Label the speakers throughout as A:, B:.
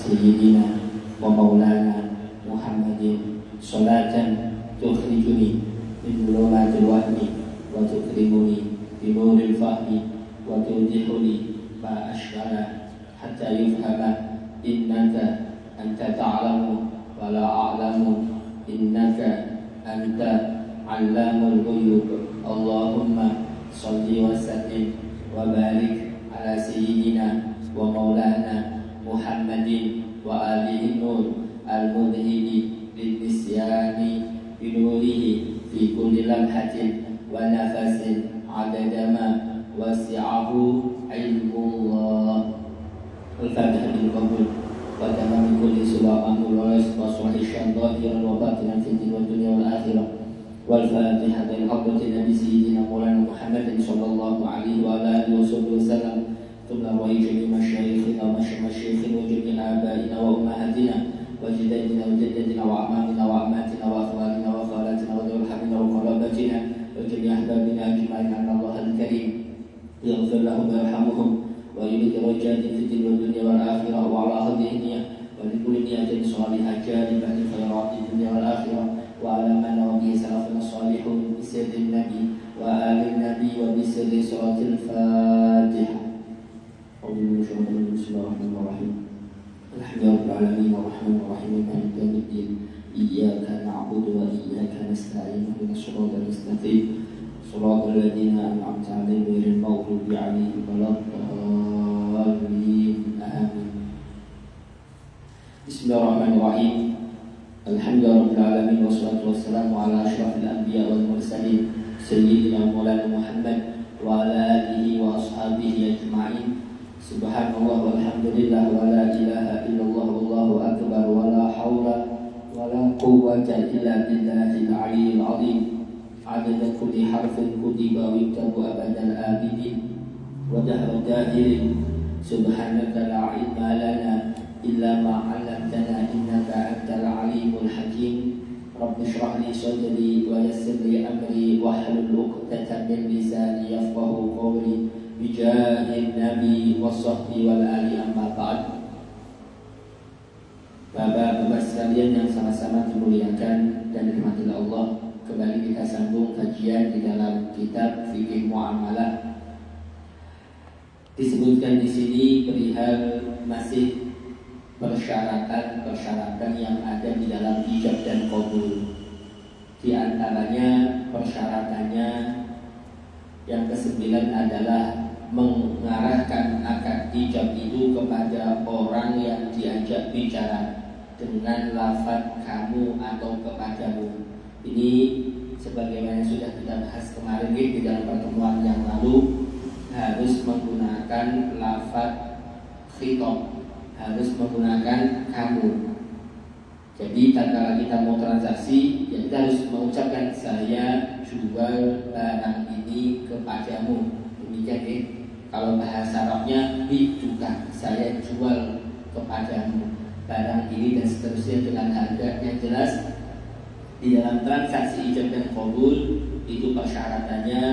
A: سيدنا ومولانا محمد صلاة تخرجني من ظلمات الوهم وتكرمني بنور الفهم وتوضح لي ما أشكل حتى يفهم إنك أنت تعلم ولا أعلم إنك أنت علام الغيوب. اللهم صل وسلم وبارك على سيدنا ومولانا محمد وآله النور المذهل للنسيان بنوره في كل لمحة ونفس عدد ما وسعه علم الله. الفاتحة بالقبول وتمام كل سوء أمر وصلح الشام ظاهرا وباطنا في الدين والدنيا والآخرة. والفاتحة بالحضرة النبي سيدنا مولانا محمد صلى الله عليه وعلى آله وصحبه وسلم. ثم روي جميع مشايخنا ومشايخنا وجميع آبائنا وأمهاتنا وجدادنا وجدتنا وأعمامنا وأعماتنا وأخواننا وخالاتنا وذوي الحمد وقرابتنا وجميع أحبابنا أجمعين أن الله الكريم يغفر لهم ويرحمهم ويبارك درجات في الدين والدنيا والآخرة. وعلى هذه النية ولكل نية صالحة جالبة للخيرات الدنيا والآخرة. وعلى من وبه سلفنا الصالحون بسر النبي وآل النبي وبسر سورة الفاتحة. بسم الله الرحمن الرحيم. الحمد لله رب العالمين الرحمن الرحيم مالك يوم الدين. إياك نعبد وإياك نستعين اهدنا الصراط المستقيم صراط الذين أنعمت عليهم غير المغضوب عليهم ولا الضالين آمين. بسم الله الرحمن الرحيم. الحمد لله رب العالمين والصلاة والسلام على أشرف الأنبياء والمرسلين سيدنا مولانا محمد وعلى آله وأصحابه أجمعين. Subhanallah walhamdulillah wa la ilaha illallah wallahu akbar wa la hawla wa la quwwata illa billahil aliyyil azim. Adada kulli harfin kutiba wa yuktabu abadal abidin wa dahra dahirin. Subhanaka la ilma lana illa ma 'allamtana innaka antal alimul hakim. Rabbi shrah li sadri wa yassir li amri wahlul 'uqdatam min lisani yafqahu qawli. Bijahil Nabi wasahbi wal ali amma ba'd. Bapak-bapak sekalian yang sama-sama dimuliakan dan dirahmati Allah, kembali kita sambung kajian di dalam kitab Fikih Muamalah. Disebutkan di sini perihal masih persyaratan yang ada di dalam ijab dan qabul. Di antaranya persyaratannya yang ke-9 adalah mengarahkan akad ijab itu kepada orang yang diajak bicara dengan lafaz kamu atau kepadamu. Ini sebagaimana sudah kita bahas kemarin di dalam pertemuan yang lalu, harus menggunakan lafaz khitab, harus menggunakan kamu. Jadi tatkala kita mau transaksi, ya kita harus mengucapkan saya jual barang ini kepadamu. Demikian ya. Kalau bahasa Arabnya biduka, saya jual kepadamu barang ini dan seterusnya dengan harga yang jelas. Di dalam transaksi ijab dan qabul itu persyaratannya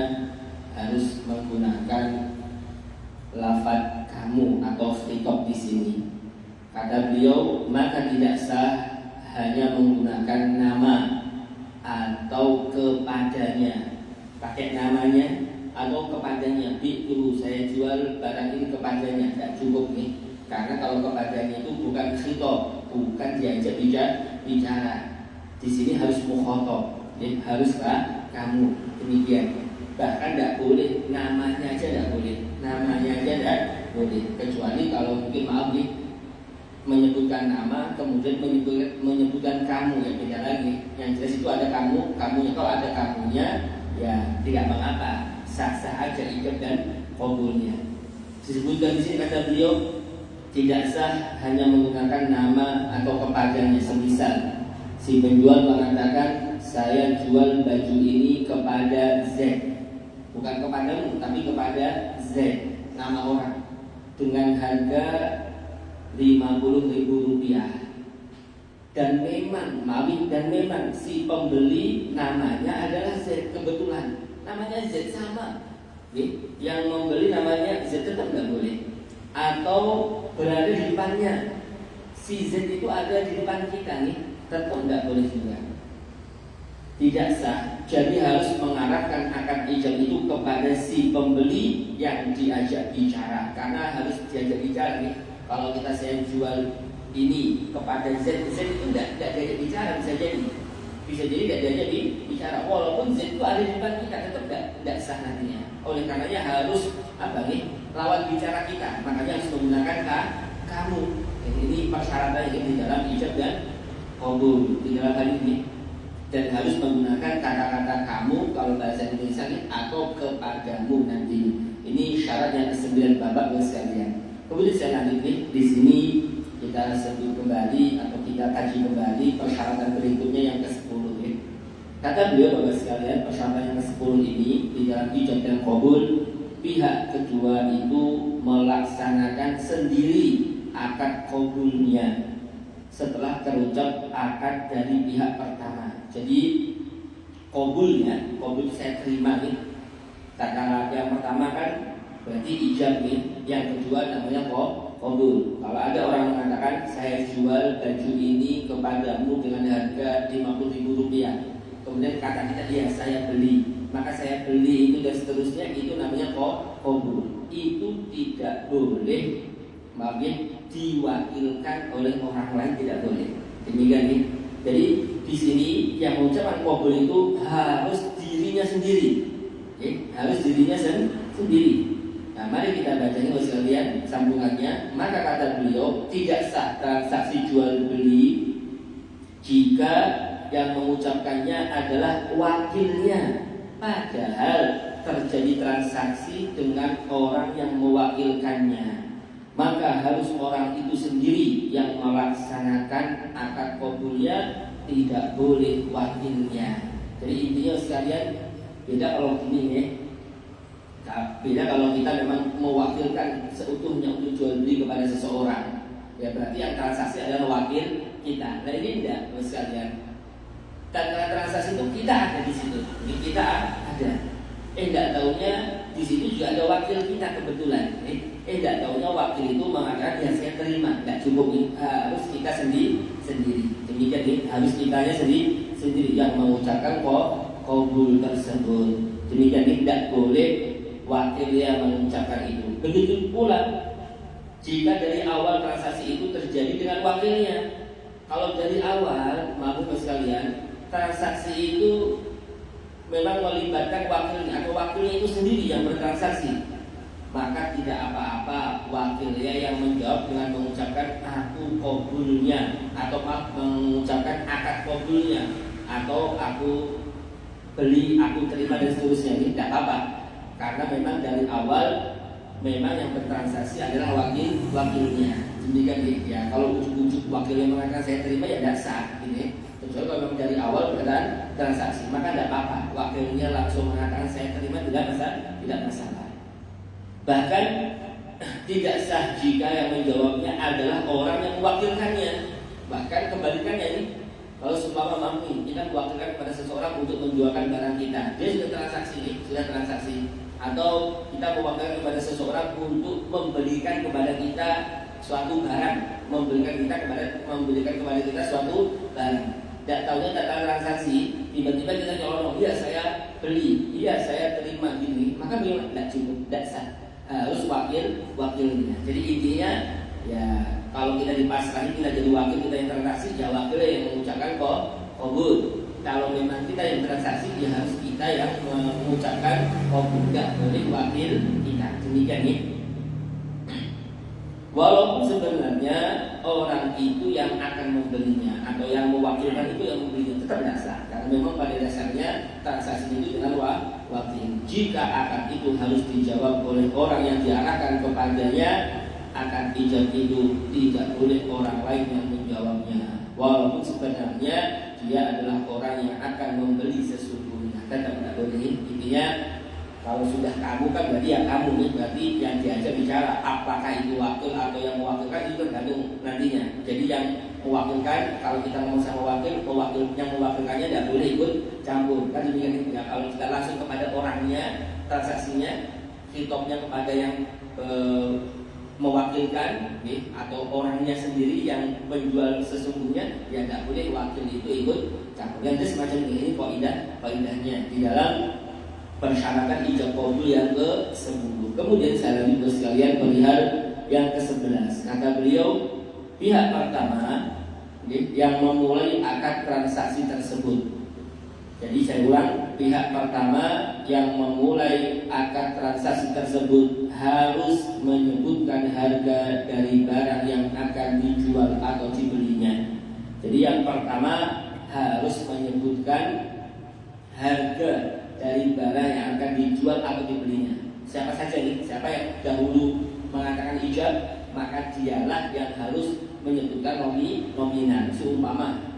A: harus menggunakan lafaz kamu atau khitab di sini. Kata beliau, maka tidak sah hanya menggunakan nama atau kepadanya, pakai namanya atau kepadanya. Dulu saya jual barang ini kepadanya, tidak cukup nih. Karena kalau kepadanya itu bukan khitab, bukan diajak bicara. Di sini harus mukhatab, ya, harus kamu. Demikian. Bahkan tidak boleh namanya aja, tidak boleh. Namanya aja tidak boleh. Kecuali kalau mungkin maaf nih, menyebutkan nama kemudian menyebutkan kamu, ya beda lagi. Yang jelas itu ada kamunya. Kalau ada kamunya, ya tidak mengapa. Sah-sah aja ijab dan qabulnya. Disebutkan di sini kata beliau, tidak sah hanya menggunakan nama atau kepadanya. Semisal si penjual mengatakan saya jual baju ini kepada Z, bukan kepadamu tapi kepada Z, nama orang, dengan harga 50.000 rupiah. Dan memang si pembeli namanya adalah Z, kebetulan namanya Z sama. Yang membeli namanya Z tetap nggak boleh. Atau berada di depannya si Z itu ada di depan kita nih, tetap tidak boleh juga, tidak sah. Jadi harus mengarahkan akad ijab itu kepada si pembeli yang diajak bicara, karena harus diajak bicara nih. Kalau saya jual ini kepada Z, Z itu tidak diajak bicara, bisa jadi tidak diajak bicara, walaupun Z itu ada di depan kita, tetap tidak sah nantinya. Oleh karenanya harus lawan bicara kita, makanya harus menggunakan kamu. Jadi ini persyaratan yang di dalam ijab dan qabul di dalam hal ini, dan harus menggunakan kata-kata kamu kalau bahasa Indonesia ini, atau kepadamu nanti. Ini syarat yang ke-9 Bapak Ibu sekalian. Kemudian saya lanjut di sini kita sebut kembali atau kita kaji kembali persyaratan berikutnya yang ke-10 ya. Kata beliau Bapak sekalian, persyaratan yang ke-10 ini di dalam ijab dan qabul, pihak kedua itu melaksanakan sendiri akad qabulnya setelah terucap akad dari pihak pertama. Jadi qabulnya, qabul saya terima nih. Kata yang pertama kan berarti ijab nih, yang kedua namanya qabul. Kalau ada orang mengatakan saya jual baju ini kepadamu dengan harga Rp50.000, kemudian kata kita iya saya beli, maka saya beli itu dan seterusnya, itu namanya qabul. Itu tidak boleh diwakilkan oleh orang lain, tidak boleh. Demikian nih. Jadi di sini yang mengucapkan qabul itu harus dirinya sendiri, harus dirinya sendiri. Nah, mari kita baca ini sekalian sambungannya. Maka kata beliau, tidak sah transaksi jual beli jika yang mengucapkannya adalah wakilnya, padahal terjadi transaksi dengan orang yang mewakilkannya. Maka harus orang itu sendiri yang melaksanakan akad qabulnya, tidak boleh wakilnya. Jadi intinya sekalian, beda kalau gini ya. Beda kalau kita memang mewakilkan seutuhnya untuk jual beli kepada seseorang, ya berarti yang transaksi adalah wakil kita. Nah ini tidak sekalian. Karena transaksi itu kita ada di situ, kita ada. Tidak taunya di situ juga ada wakil kita kebetulan. Tidak taunya wakil itu mengatakan ya saya terima, tidak cukup, harus kita sendiri. Demikian nih, harus kitanya sendiri yang mengucapkan qabul tersebut. Demikian nih, tidak boleh wakil yang mengucapkan itu. Begitu pula jika dari awal transaksi itu terjadi dengan wakilnya. Kalau dari awal, maaf sekalian, transaksi itu memang melibatkan wakilnya atau wakilnya itu sendiri yang bertransaksi, maka tidak apa-apa wakilnya yang menjawab dengan mengucapkan aku qabulnya, atau mengucapkan akad qabulnya, atau aku beli, aku terima dan seterusnya. Ini tidak apa-apa, karena memang dari awal memang yang bertransaksi adalah wakilnya. Demikian ya. Kalau ujuk-ujuk wakilnya mengatakan saya terima, ya tidak sah ini. Kecuali kalau memang dari awal berjalan transaksi, maka tidak apa-apa. Wakilnya langsung mengatakan saya terima, tidak masalah. Bahkan tidak sah jika yang menjawabnya adalah orang yang mewakilkannya. Bahkan kebalikannya ini, kalau seumpama mampu kita mewakilkan kepada seseorang untuk menjualkan barang kita, dia sudah transaksi, atau kita mewakilkan kepada seseorang untuk membelikan kepada kita suatu barang, membelikan kepada kita suatu barang. Tidak tahunya data transaksi, tiba-tiba kita nyolong, iya saya beli, iya saya terima gini, maka bagaimana? Tidak cukup, tidak sah. Harus wakilnya. Jadi intinya ya kalau kita dipasrahi, kita jadi wakil, kita yang transaksi, ya wakilnya yang mengucapkan qabul. Kalau memang kita yang transaksi, ya harus kita yang mengucapkan qabul, tidak boleh wakil kita. Demikian nih. Walaupun sebenarnya orang itu yang akan membelinya atau yang mewakilkan itu yang membelinya, tetap tidak sah. Karena memang pada dasarnya transaksi itu dengan wakil. Jika akad itu harus dijawab oleh orang yang diarahkan kepadanya, akad ijab itu tidak boleh orang lain yang menjawabnya. Walaupun sebenarnya dia adalah orang yang akan membeli sesungguhnya, tetap tidak boleh. Intinya kalau sudah kamu kan berarti ya kamu nih, berarti yang diajak bicara. Apakah itu wakil atau yang mewakilkan itu tergantung nantinya. Jadi yang mewakilkan, kalau kita ngomong sama wakil yang mewakilkannya tidak boleh ikut campur. Kan demikian ya. Kalau kita langsung kepada orangnya, transaksinya, hitopnya kepada yang mewakilkan atau orangnya sendiri yang menjual sesungguhnya, ya tidak boleh wakil itu ikut campur. Dan semacam ini kaidahnya di dalam persyaratan ijab qabul yang ke-10. Kemudian saya lanjut sekalian perihal yang ke-11. Kata beliau, pihak pertama yang memulai akad transaksi tersebut. Jadi saya ulang, pihak pertama yang memulai akad transaksi tersebut harus menyebutkan harga dari barang yang akan dijual atau dibelinya. Jadi yang pertama harus menyebutkan harga dari barang yang akan dijual atau dibelinya. Siapa saja nih? Siapa yang dahulu mengatakan ijab, maka dialah yang harus menyebutkan nominal. Seumpama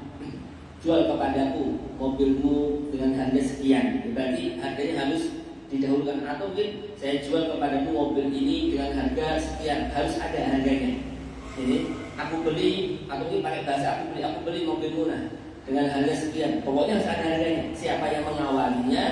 A: jual kepadaku mobilmu dengan harga sekian, berarti harganya harus didahulukan. Atau mungkin saya jual kepadamu mobil ini dengan harga sekian, harus ada harganya. Jadi aku beli, atau mungkin pakai bahasa aku beli mobilmu dengan harga sekian, pokoknya harus ada harganya. Siapa yang mengawalinya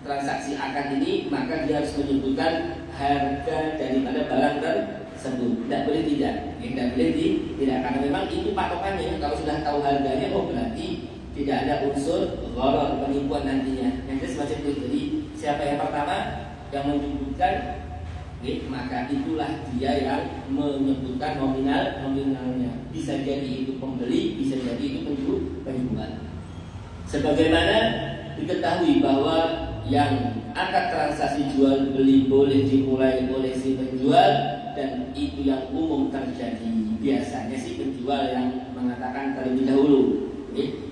A: transaksi akad ini, maka dia harus menyebutkan harga daripada barang tersebut. Tidak boleh tidak, tidak, karena memang itu patokannya. Kalau sudah tahu harganya, oh berarti tidak ada unsur gharar, penipuan nantinya. Yang semacam itu. Jadi siapa yang pertama yang menyebutkan, maka itulah dia yang menyebutkan nominalnya. Bisa jadi itu pembeli, bisa jadi itu penjual. Sebagaimana diketahui bahwa yang akad transaksi jual beli boleh dimulai oleh si penjual, dan itu yang umum terjadi. Biasanya si penjual yang mengatakan terlebih dahulu.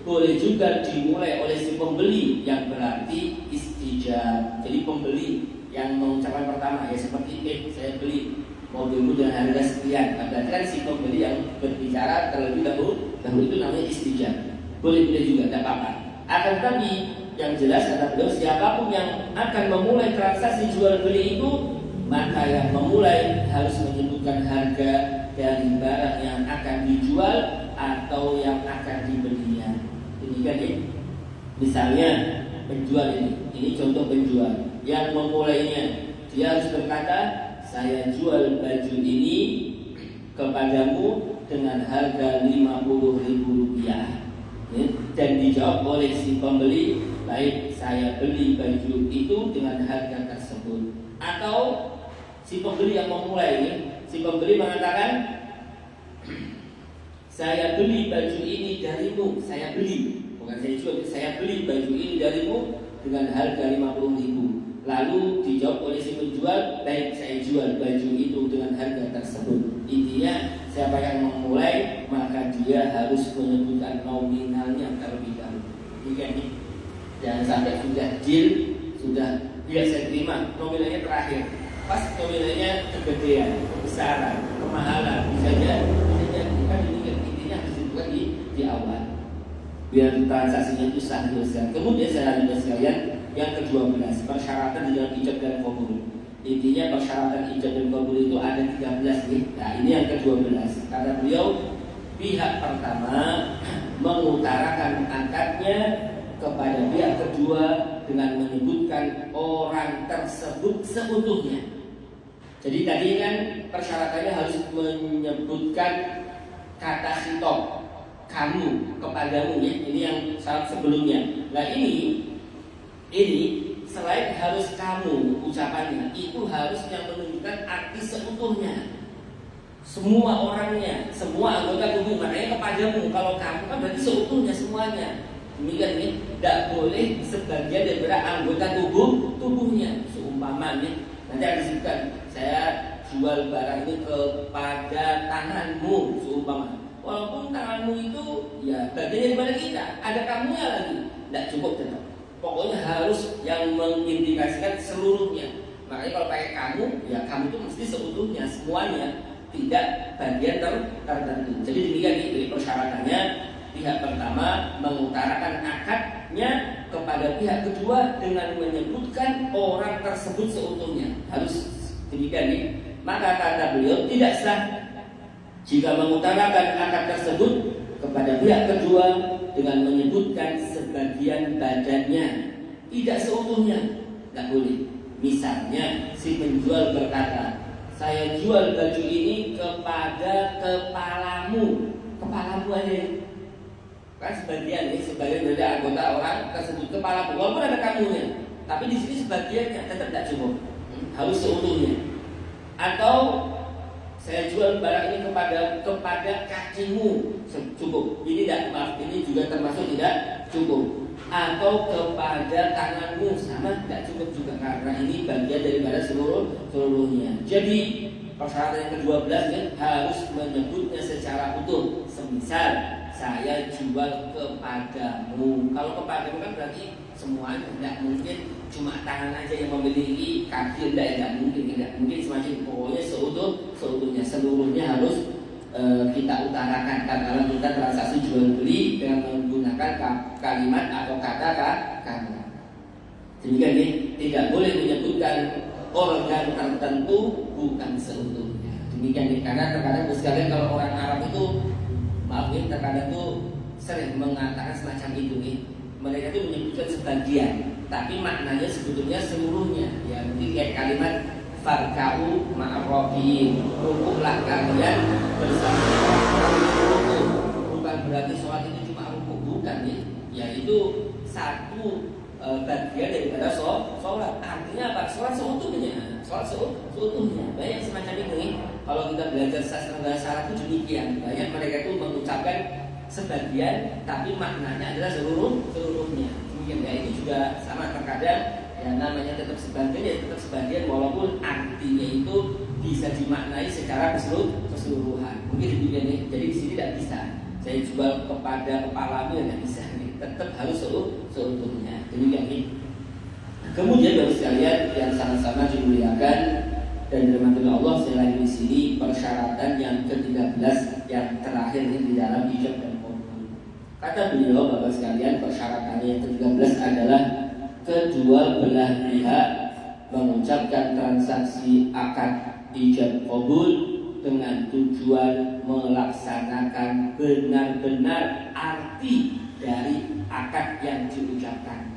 A: Boleh juga dimulai oleh si pembeli, yang berarti istijab. Jadi pembeli yang mengucapkan pertama, ya seperti saya beli mobilmu dengan harga sekian. Berarti kan si pembeli yang berbicara terlebih dahulu itu namanya istijab. Boleh juga, tidak apa-apa. Akan tetapi yang jelas kata beliau, siapapun yang akan memulai transaksi jual beli itu, maka yang memulai harus menyebutkan harga dari barang yang akan dijual atau yang akan dibelinya. Demikian ya. Misalnya penjual ini contoh penjual yang memulainya, dia harus berkata, saya jual baju ini kepadamu dengan harga Rp50.000, dan dijawab oleh si pembeli, baik, saya beli baju itu dengan harga tersebut. Atau si pembeli yang memulai si pembeli mengatakan, saya beli baju ini darimu, saya beli, bukan saya jual, saya beli baju ini darimu dengan harga Rp50.000. Lalu dijawab oleh si penjual, baik, saya jual baju itu dengan harga tersebut. Intinya siapa yang memulai, maka dia harus menyebutkan nominalnya terlebih dahulu. Ini jangan sampai sudah deal, sudah saya terima, nominalnya terakhir, pas nominalnya kegedean, kebesaran, kemahalan, bisa jadi kan intinya harus dibuat di awal biar transaksinya itu sah. Kemudian saya lanjutkan sekalian yang ke-12, persyaratan di dalam ijab dan qabul. Intinya persyaratan ijab dan qabul itu ada 13 nih. Nah, ini yang ke-12. Kata beliau, pihak pertama mengutarakan akadnya kepada pihak kedua dengan menyebutkan orang tersebut seutuhnya. Jadi tadi kan persyaratannya harus menyebutkan kata khitab, kamu, kepadamu ya. Ini yang syarat sebelumnya. Nah ini selain harus kamu ucapannya, itu harus yang menunjukkan arti seutuhnya. Semua orangnya, semua anggota tubuh, makanya kepadamu. Kalau kamu kan berarti seutuhnya semuanya. Demikian ini tidak boleh sebagian daripada anggota tubuhnya. Seumpamanya nanti ada disebutkan, saya jual barang ini kepada tanganmu, seumpama. Walaupun tanganmu itu ya bagian daripada kita, ada kamunya lagi, tidak cukup tetap. Pokoknya harus yang mengindikasikan seluruhnya. Makanya kalau pakai kamu, ya kamu itu mesti seutuhnya, semuanya, tidak bagian tertentu. Jadi demikian ini persyaratannya. Pihak pertama mengutarakan akadnya kepada pihak kedua dengan menyebutkan orang tersebut seutuhnya. Harus demikian ini. Maka kata beliau, tidak sah jika mengutarakan akad tersebut kepada pihak kedua dengan menyebutkan sebagian badannya, tidak seutuhnya, tidak boleh. Misalnya si penjual berkata, saya jual baju ini kepada kepalamu aja. Kan sebagian dari anggota orang tersebut kepala, walaupun ada kamunya, tapi di sini sebagiannya tetap tidak cukup, harus seutuhnya. Atau saya jual barang ini kepada kakimu, cukup. Ini tidak, maaf, ini juga termasuk tidak cukup. Atau kepada tanganmu, sama tidak cukup juga, karena ini bagian daripada seluruhnya. Jadi persyaratan yang ke-12 ya, harus menyebutnya secara utuh. Semisal saya jual kepadamu. Kalau kepadamu kan berarti semuanya, tidak mungkin cuma tangan aja yang memiliki, kaki tidak mungkin semacam. Pokoknya seutuhnya, seluruhnya harus kita utarakan. Karena kita transaksi jual beli dengan menggunakan kalimat atau kata-kata. Demikian ya, tidak boleh menyebutkan organ tertentu bukan seutuhnya. Demikian ya, karena terkadang sekalian kalau orang Arab itu, maaf ya, terkadang tuh sering mengatakan semacam itu nih. Mereka itu menyebutkan sebagian, tapi maknanya sebetulnya seluruhnya. Ya mungkin kayak kalimat farka'u ma'arrofiin, rukuklah kalian bersama rukuk. Bukan berarti sholat itu cuma rukuk, bukan ya. Yaitu satu bagian daripada sholat. Artinya apa? Sholat seutuhnya. Banyak semacam ini. Kalau kita belajar sastra bahasa Arab itu demikian. Banyak mereka itu mengucapkan sebagian, tapi maknanya adalah seluruhnya. Demikian ya, ini juga sama terkadang. Ya, namanya tetap sebagian, ya tetap sebagian, walaupun artinya itu bisa dimaknai secara keseluruhan. Mungkin demikian nih. Jadi di sini tidak bisa saya jual kepada kepalamu, ya tidak bisa nih. Tetap harus seutuhnya. Demikian nih. Kemudian Bapak sekalian yang sama-sama dimuliakan dan dirahmati Allah, selain di sini persyaratan yang ke-13 yang terakhir ini di dalam ijab dan qabul. Kata beliau, Bapak sekalian, persyaratannya yang ke-13 adalah kedua belah pihak mengucapkan transaksi akad ijab qabul dengan tujuan melaksanakan benar-benar arti dari akad yang diucapkan.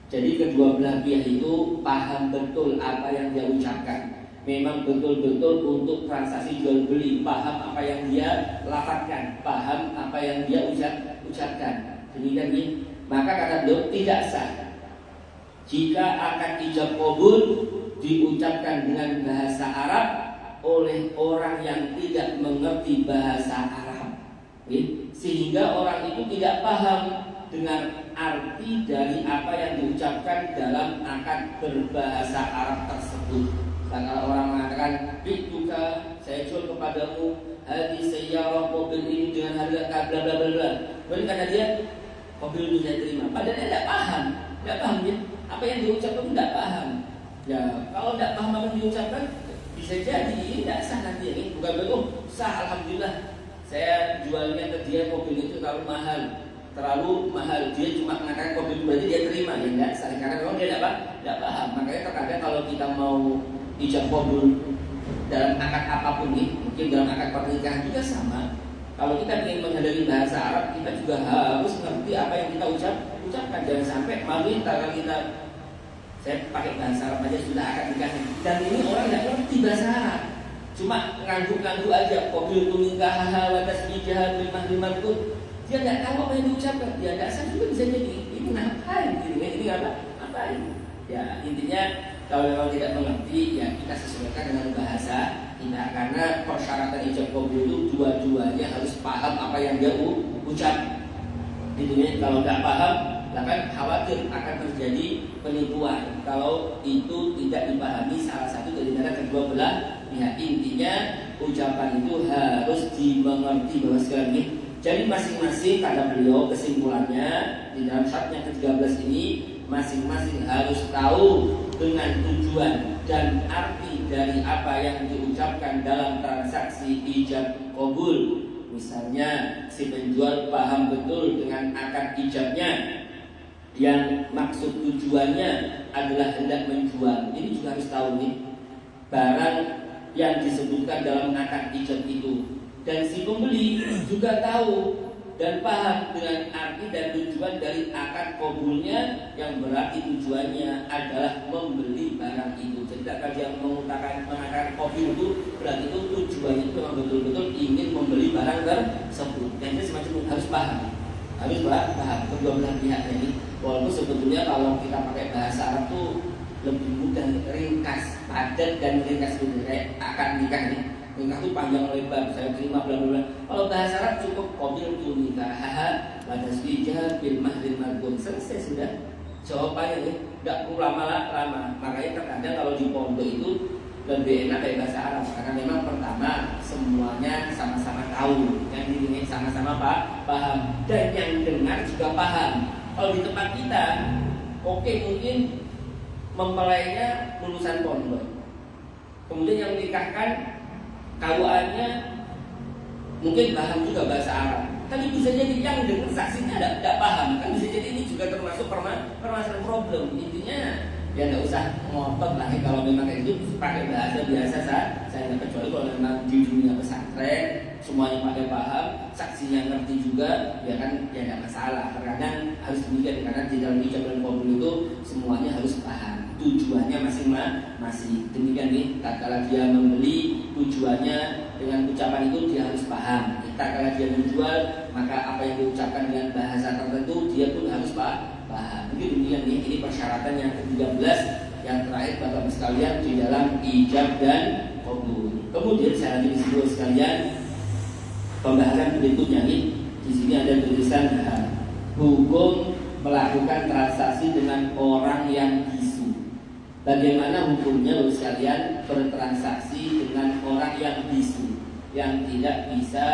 A: Jadi kedua belah pihak itu paham betul apa yang dia ucapkan. Memang betul-betul untuk transaksi jual beli, paham apa yang dia lafazkan, paham apa yang dia ucapkan. Demikian ini, maka kata beliau tidak sah jika akad ijab qabul diucapkan dengan bahasa Arab oleh orang yang tidak mengerti bahasa Arab, sehingga orang itu tidak paham dengan arti dari apa yang diucapkan dalam akad berbahasa Arab tersebut. Kalau orang mengatakan bituka, saya jual kepadamu hadis sayyarah, mobil ini dengan harga bla bla bla bla, kemudian kata dia mobil itu saya terima, padahal dia tidak paham ya apa yang diucapkan, tidak paham. Ya kalau tidak paham apa yang diucapkan, bisa jadi tidak sah nanti ini. Bukan betul sah, alhamdulillah saya jualnya ke dia mobil itu terlalu mahal, dia cuma mengatakan mobil itu berarti dia terima, ya enggak sah, karena memang dia tidak paham. Makanya terkadang kalau kita mau ijab qabul dalam akad apapun nih, mungkin dalam akad pernikahan juga sama. Kalau kita ingin menghadiri bahasa Arab, kita juga harus mengerti apa yang kita ucapkan. Jangan sampai malu kalau kita, saya pakai bahasa Arab aja sudah akad nikah, dan ini orang tidak ngerti bahasa Arab, cuma ngangguk-ngangguk aja. Qabil tu nikah wa tasbihah lima itu, dia tidak tahu apa yang diucapkan. Ya dasar juga bisa jadi ini ngapain gitu, ini ngapain? Ya intinya kalau memang tidak mengerti, ya kita sesuaikan dengan bahasa kita. Karena persyaratan ijab qabul itu dua-duanya harus paham apa yang dia ucap. Intinya kalau tidak paham, akan khawatir akan terjadi penipuan kalau itu tidak dipahami salah satu dari kedua belah pihak. Intinya ucapan itu harus dimengerti bahwa sekali lagi. Jadi masing-masing kata beliau, kesimpulannya di dalam syarat yang ke-13 ini, masing-masing harus tahu dengan tujuan dan arti dari apa yang diucapkan dalam transaksi ijab qabul. Misalnya si penjual paham betul dengan akad ijabnya, yang maksud tujuannya adalah hendak menjual. Ini juga harus tahu nih barang yang disebutkan dalam akad ijab itu. Dan si pembeli juga tahu dan paham dengan arti dan tujuan dari akad qabulnya, yang berarti tujuannya adalah membeli barang itu. Jadi kalau dia mengatakan qabul itu berarti itu tujuannya itu memang betul-betul ingin membeli barang tersebut. Dan itu semacam harus paham kedua belah pihak ini. Walaupun sebetulnya kalau kita pakai bahasa Arab tuh lebih mudah, ringkas, padat dan ringkas gitu. Kayak akad nikah nih. Nikah itu panjang lebar, saya terima bla bla. Kalau bahasa Arab cukup qabil tu nikah, wa tasbijah bil mahril margun, selesai sudah. Jawabannya nih, tidak perlu lama-lama. Makanya terkadang kalau di pondok itu lebih enak kayak bahasa Arab, karena memang pertama semuanya sama-sama tahu, yang ini sama-sama paham, dan yang dengar juga paham. Kalau di tempat kita, oke, mungkin mempelainya lulusan pondok, kemudian yang menikahkan kawaannya mungkin paham juga bahasa Arab, tapi bisa jadi yang dengan saksinya tidak paham, kan bisa jadi ini juga termasuk permasalahan problem. Intinya ya tidak usah ngotot lah kalau memang itu pakai bahasa biasa saya nggak, kecuali kalau memang di dunia pesantren semuanya pakai paham, saksinya ngerti juga, ya kan ya tidak masalah. Terkadang harus demikian, karena di dalam ijab dan qabul itu semuanya harus paham, tujuannya masing-masing. Demikian nih, tatkala dia membeli tujuannya dengan ucapan itu dia harus paham. Tatkala dia menjual, maka apa yang diucapkan dengan bahasa tertentu dia pun harus paham. Mungkin demikian nih, ini persyaratan yang ke-13 yang terakhir Bapak sekalian di dalam ijab dan qabul. Kemudian saya lagi disebut sekalian pembahasan berikutnya nih. Di sini ada tulisan hukum melakukan transaksi dengan orang yang bisu. Bagaimana hukumnya Bapak sekalian bertransaksi dengan orang yang bisu, yang tidak bisa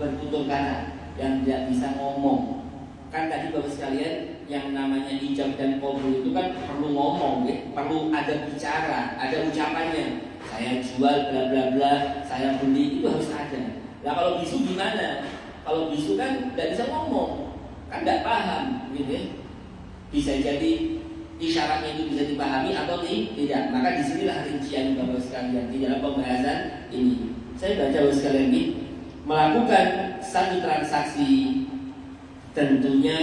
A: bertutur kata, yang tidak bisa ngomong. Kan tadi Bapak sekalian yang namanya ijab dan qabul itu kan perlu ngomong, ya? Perlu ada bicara, ada ucapannya. Saya jual bla bla bla, saya beli, itu harus ada. Nah kalau bisu gimana? Kalau bisu kan tidak bisa ngomong, kan tidak paham, gitu ya. Bisa jadi isyaratnya itu bisa dipahami atau tidak. Maka disinilah rincian Bapak sekalian di dalam pembahasan ini. Saya baca Bapak sekalian ini, melakukan satu transaksi tentunya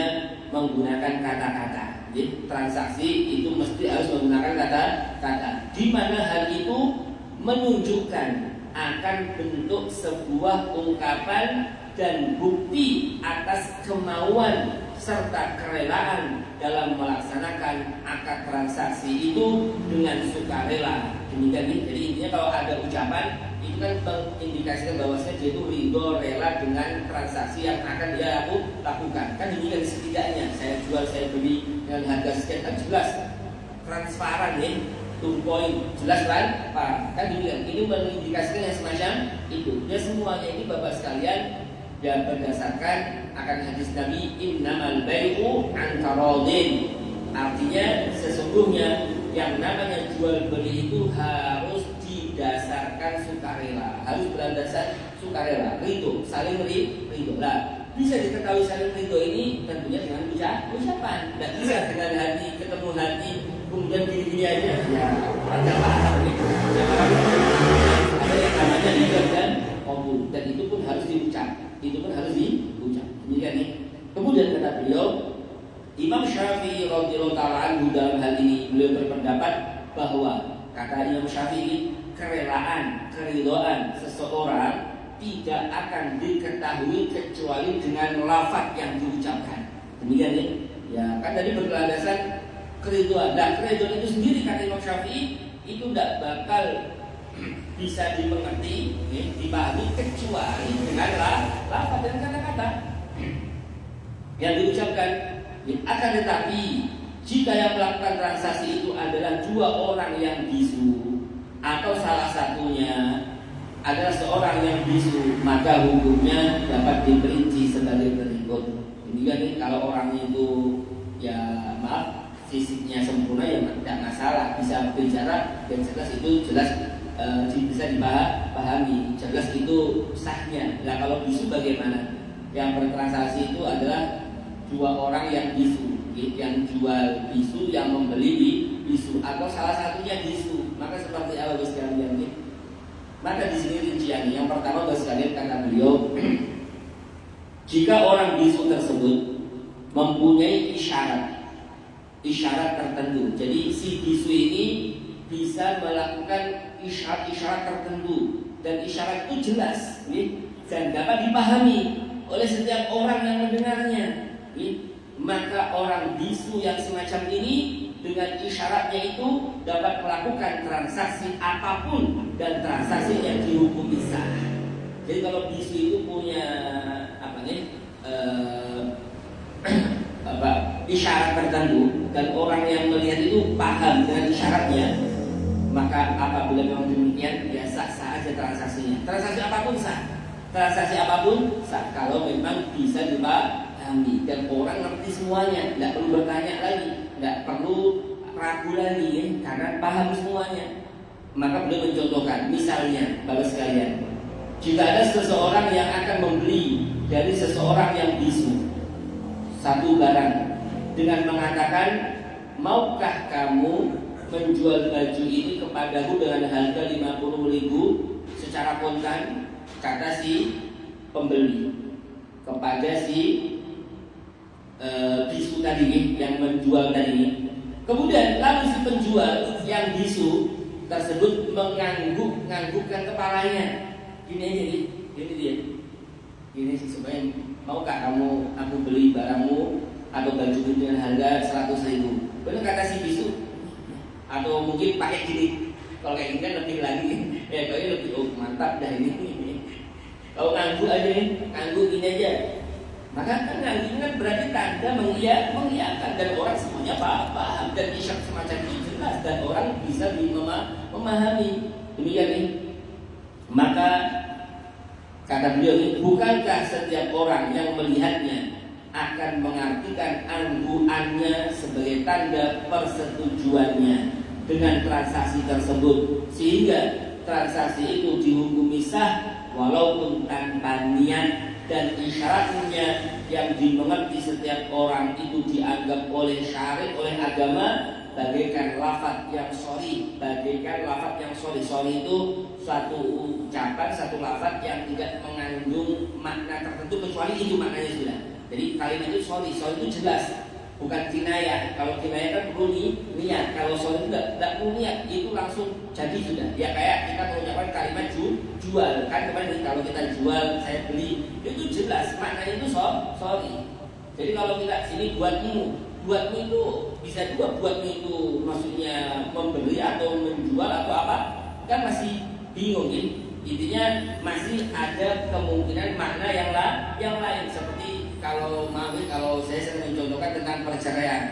A: menggunakan kata-kata. Jadi transaksi itu mesti harus menggunakan kata-kata, di mana hal itu menunjukkan akan bentuk sebuah ungkapan dan bukti atas kemauan serta kerelaan dalam melaksanakan akad transaksi itu dengan sukarela. Demikian. Jadi intinya kalau ada ucapan itu kan mengindikasikan bahwasanya dia itu ridho, rela dengan transaksi yang akan dia lakukan. Kan demikian setidaknya saya jual, saya beli dengan harga sekian, kan jelas transparan ya. To point, jelas kan demikian. Ini mengindikasikan yang semacam itu. Ya semuanya ini Bapak sekalian dan berdasarkan akan hadis Nabi, innamal bai'u an taradin. Artinya sesungguhnya yang namanya jual beli itu harus didasarkan sukarela, harus berdasar sukarela, ridho, saling ridho. Nah, bisa diketahui saling ridho ini tentunya dengan ucapan. Tidak bisa dengan hati, ketemu hati kemudian gini-gini aja. Ya, ada apa ini? Ada yang namanya ijab dan qabul, dan itu pun harus diucap. Demikian nih. Kemudian kata beliau, Imam Syafi'i radhiyallahu ta'ala anhu dalam hal ini beliau berpendapat bahwa kata Imam Syafi'i, kerelaan, keridhaan seseorang tidak akan diketahui kecuali dengan lafaz yang diucapkan. Demikian nih. Ya, kan tadi berlandasan keridhaan. Nah, keridhaan itu sendiri kata Imam Syafi'i itu tidak bakal bisa dimengerti, dipahami kecuali dengan lafaz dan kata-kata yang diucapkan. Akan tetapi jika yang melakukan transaksi itu adalah dua orang yang bisu atau salah satunya adalah seorang yang bisu, maka hukumnya dapat diperinci sebagai berikut. Demikian kalau orangnya itu ya maaf fisiknya sempurna ya tidak masalah, bisa bicara dan jelas itu jelas bisa dipahami, jelas itu sahnya. Nah kalau bisu bagaimana? Yang bertransaksi itu adalah dua orang yang bisu, yang jual bisu, yang membeli bisu, atau salah satunya bisu. Maka seperti apa bos sekalian ini? Maka di sini rinciannya. Yang pertama bos sekalian kata beliau, Jika orang bisu tersebut mempunyai isyarat tertentu, jadi si bisu ini bisa melakukan isyarat-isyarat tertentu, dan isyarat itu jelas dan dapat dipahami oleh setiap orang yang mendengarnya. Maka orang bisu yang semacam ini dengan isyaratnya itu dapat melakukan transaksi apapun, dan transaksi yang dihukumi sah. Jadi kalau bisu itu punya isyarat tertentu dan orang yang melihat itu paham dengan isyaratnya, maka apabila memang demikian ya sah-sah aja transaksinya. Transaksi apapun sah. Transaksi apapun sah kalau memang bisa dipahami dan orang ngerti semuanya, tidak perlu bertanya lagi, tidak perlu ragu lagi karena paham semuanya. Maka beliau mencontohkan, misalnya Bapak sekalian, jika ada seseorang yang akan membeli dari seseorang yang bisu satu barang dengan mengatakan, maukah kamu menjual baju ini kepadaku dengan harga 50.000 secara kontan, kata si pembeli kepada si bisu tadi yang menjual tadi. Kemudian lalu si penjual yang bisu tersebut menganggukkan kepalanya. Gini dia. Gini supaya, maukah aku beli barangmu atau baju dengan harga 100.000? Benar kata si bisu. Atau mungkin pakai gini. Kalau kayak gini kan lebih lagi. Kayaknya lebih mantap dah ini. Kalau ngangguk aja ngangguk ini aja. Maka kan ngangguk kan berarti tanda mengiyakan, dan orang semuanya paham, dan isyarat semacam itu jelas dan orang bisa memahami. Demikian nih. Maka kata beliau ini, bukankah setiap orang yang melihatnya akan mengartikan angguannya sebagai tanda persetujuannya dengan transaksi tersebut, sehingga transaksi itu dihukumi sah walaupun tanpa niat, dan isyaratnya yang dimengerti setiap orang itu dianggap oleh syariat, oleh agama bagaikan lafaz yang sorry, sorry itu suatu ucapan, satu lafaz yang tidak mengandung makna tertentu kecuali itu maknanya sudah. Jadi kalimat itu sorry itu jelas, bukan kinayah. Kalau kinayah kan perlu niat, kalau sorry itu tidak perlu niat, itu langsung jadi sudah. Ya kayak kita mengucapkan kalimat jual, kan kemarin kalau kita jual, saya beli, itu jelas maknanya itu sorry. Jadi kalau kita sini buatmu itu bisa juga buatmu itu maksudnya membeli atau menjual atau apa, kan masih bingung ya. Intinya masih ada kemungkinan makna yang lain, seperti kalau saya sering mencontohkan tentang perceraian.